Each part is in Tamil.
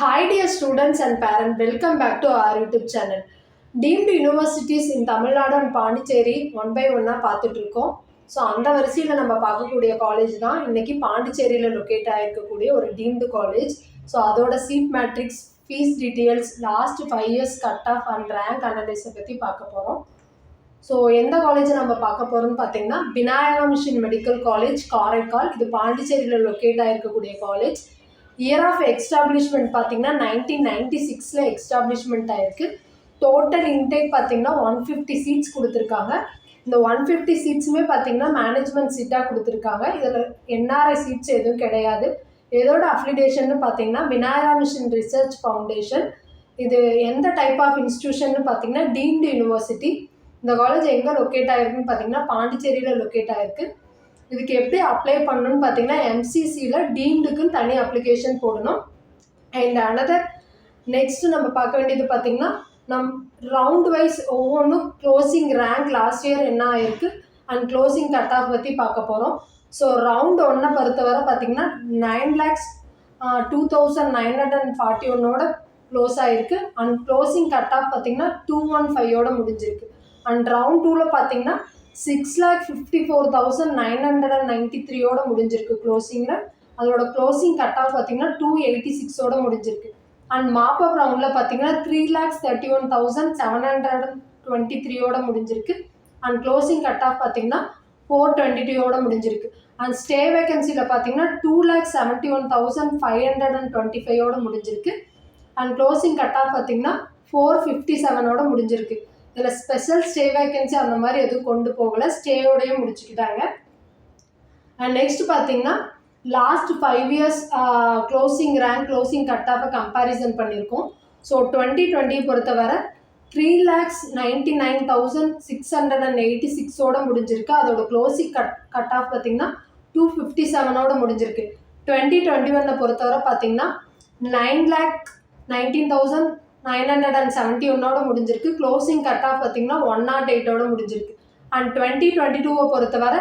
Hi dear students and parents, welcome back to our YouTube channel. Deemed universities in Tamil Nadu and Pondicherry one by one பார்த்துட்டு இருக்கோம். ஸோ அந்த வரிசையில் நம்ம பார்க்கக்கூடிய காலேஜ் தான் இன்றைக்கி பாண்டிச்சேரியில் லொக்கேட் ஆகிருக்கக்கூடிய ஒரு டீம்டு காலேஜ். ஸோ அதோட seat matrix, fees details, last 5 years cut off and rank அனலைஸை பற்றி பார்க்க போகிறோம். ஸோ எந்த காலேஜை நம்ம பார்க்க போகிறோம்னு பார்த்தீங்கன்னா Vinayaka mission medical college Karaikal. இது பாண்டிச்சேரியில் லொக்கேட் ஆகிருக்கக்கூடிய காலேஜ். இயர் ஆஃப் எக்ஸ்டாப்ளிஷ்மெண்ட் பார்த்தீங்கன்னா 1996 எக்ஸ்டாப்ளிஷ்மெண்ட் ஆகிருக்கு. டோட்டல் இன்டேக் பார்த்தீங்கன்னா 150 சீட்ஸ் கொடுத்துருக்காங்க. இந்த 150 சீட்ஸுமே பார்த்தீங்கன்னா மேனேஜ்மெண்ட் சீட்டாக கொடுத்துருக்காங்க. இதில் என்ஆர்ஐ சீட்ஸ் எதுவும் கிடையாது. இதோட அஃபிலிடேஷன் பார்த்தீங்கன்னா விநாயகா மிஷன் ரிசர்ச் ஃபவுண்டேஷன். இது எந்த டைப் ஆஃப் இன்ஸ்டியூஷன் பார்த்தீங்கன்னா டீம்டு யூனிவர்சிட்டி. இந்த காலேஜ் எங்கே லொக்கேட் ஆகிருக்குன்னு பார்த்தீங்கன்னா பாண்டிச்சேரியில் லொக்கேட் ஆகிருக்கு. இதுக்கு எப்படி அப்ளை பண்ணணும்னு பார்த்தீங்கன்னா எம்சிசியில் டீம்டுக்குன்னு தனி அப்ளிகேஷன் போடணும். அண்ட் அனதர் நெக்ஸ்ட்டு நம்ம பார்க்க வேண்டியது பார்த்தீங்கன்னா ரவுண்ட் வைஸ் ஒவ்வொன்றும் க்ளோசிங் ரேங்க் லாஸ்ட் இயர் என்ன ஆகிருக்கு அண்ட் க்ளோசிங் கட் ஆஃப் பற்றி பார்க்க போகிறோம். ஸோ ரவுண்ட் 1 பொறுத்தவரை பார்த்தீங்கன்னா 9,02,941 க்ளோஸ் ஆகிருக்கு. அண்ட் க்ளோசிங் கட் ஆஃப் பார்த்தீங்கன்னா 215 முடிஞ்சிருக்கு. அண்ட் ரவுண்ட் 2ல் பார்த்தீங்கன்னா 6,54,993 முடிஞ்சிருக்கு க்ளோசிங்கில். அதோட க்ளோசிங் கட் ஆஃப் பார்த்தீங்கன்னா 286 முடிஞ்சிருக்கு. அண்ட் மாப்பப் ரவுண்டில் பார்த்தீங்கன்னா 3,31,723 முடிஞ்சிருக்கு. அண்ட் க்ளோசிங் கட் ஆஃப் பார்த்தீங்கன்னா 422 முடிஞ்சிருக்கு. அண்ட் ஸ்டே வேகன்சியில் பார்த்தீங்கன்னா 2,71,525 முடிஞ்சிருக்கு. அண்ட் க்ளோசிங் கட் ஆஃப் பார்த்தீங்கன்னா 457 முடிஞ்சிருக்கு. இதில் ஸ்பெஷல் ஸ்டே வேகன்சி அந்த மாதிரி எதுவும் கொண்டு போகலை, ஸ்டேயோடையே முடிச்சுக்கிட்டாங்க. அண்ட் நெக்ஸ்ட் பார்த்தீங்கன்னா last 5 years closing rank closing cut ஆஃபை கம்பேரிசன் பண்ணியிருக்கோம். ஸோ 2020 பொறுத்தவரை 3,99,686 முடிஞ்சிருக்கு. அதோட க்ளோசிங் கட் ஆஃப் பார்த்தீங்கன்னா 257 முடிஞ்சிருக்கு. 2021 பொறுத்தவரை பார்த்தீங்கன்னா 9,19,971 முடிஞ்சிருக்கு. க்ளோசிங் கட் ஆஃப் பார்த்தீங்கன்னா 108 முடிஞ்சிருக்கு. அண்ட் 2022 பொறுத்தவரை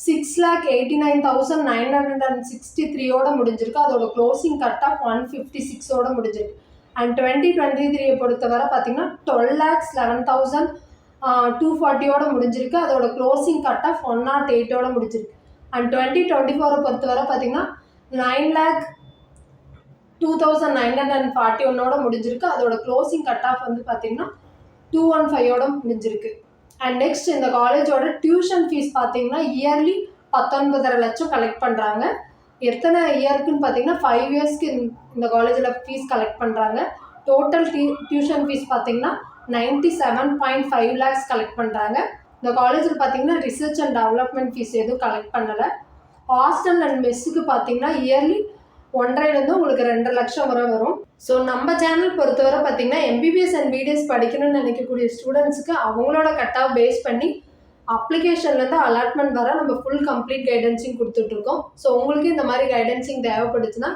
6,89,963 முடிஞ்சிருக்கு. அதோட க்ளோசிங் கட் ஆஃப் 156 முடிஞ்சிருக்கு. அண்ட் 2023 பொறுத்தவரை பார்த்தீங்கன்னா 12,11,240 முடிஞ்சிருக்கு. அதோட க்ளோசிங் கட் ஆஃப் 108 முடிஞ்சிருக்கு. அண்ட் 2024 பொறுத்தவரை பார்த்தீங்கன்னா 9,02,941 முடிஞ்சிருக்கு. அதோட க்ளோசிங் கட் ஆஃப் வந்து பார்த்தீங்கன்னா 215 முடிஞ்சிருக்கு. அண்ட் நெக்ஸ்ட் இந்த காலேஜோட டியூஷன் ஃபீஸ் பார்த்தீங்கன்னா இயர்லி 19.5 லட்சம் கலெக்ட் பண்ணுறாங்க. எத்தனை இயருக்குன்னு பார்த்தீங்கன்னா 5 yearsக்கு இந்த காலேஜில் ஃபீஸ் கலெக்ட் பண்ணுறாங்க. டோட்டல் டியூஷன் ஃபீஸ் பார்த்தீங்கன்னா 97.5 lakhs கலெக்ட் பண்ணுறாங்க. இந்த காலேஜில் பார்த்தீங்கன்னா ரிசர்ச் அண்ட் டெவலப்மெண்ட் ஃபீஸ் எதுவும் கலெக்ட் பண்ணலை. ஹாஸ்டல் அண்ட் மெஸ்ஸுக்கு பார்த்தீங்கன்னா இயர்லி 1.5 உங்களுக்கு 2 லட்சம் வரை வரும். ஸோ நம்ம சேனல் பொறுத்தவரை பார்த்தீங்கன்னா எம்பிபிஎஸ் அண்ட் பிடிஎஸ் படிக்கணும்னு நினைக்கக்கூடிய ஸ்டூடெண்ட்ஸுக்கு அவங்களோட கட் ஆஃப் பேஸ் பண்ணி அப்ளிகேஷன்லேருந்து அலாட்மெண்ட் வர நம்ம ஃபுல் கம்ப்ளீட் கைடன்ஸிங் கொடுத்துட்ருக்கோம். ஸோ உங்களுக்கு இந்த மாதிரி கைடன்ஸிங் தேவைப்படுச்சுன்னா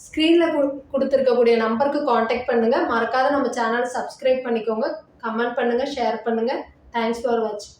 ஸ்க்ரீனில் கொடுத்துருக்கக்கூடிய நம்பருக்கு காண்டாக்ட் பண்ணுங்கள். மறக்காத நம்ம சேனலை சப்ஸ்கிரைப் பண்ணிக்கோங்க, கமெண்ட் பண்ணுங்கள், ஷேர் பண்ணுங்கள். தேங்க்ஸ் ஃபார் வாட்சிங்.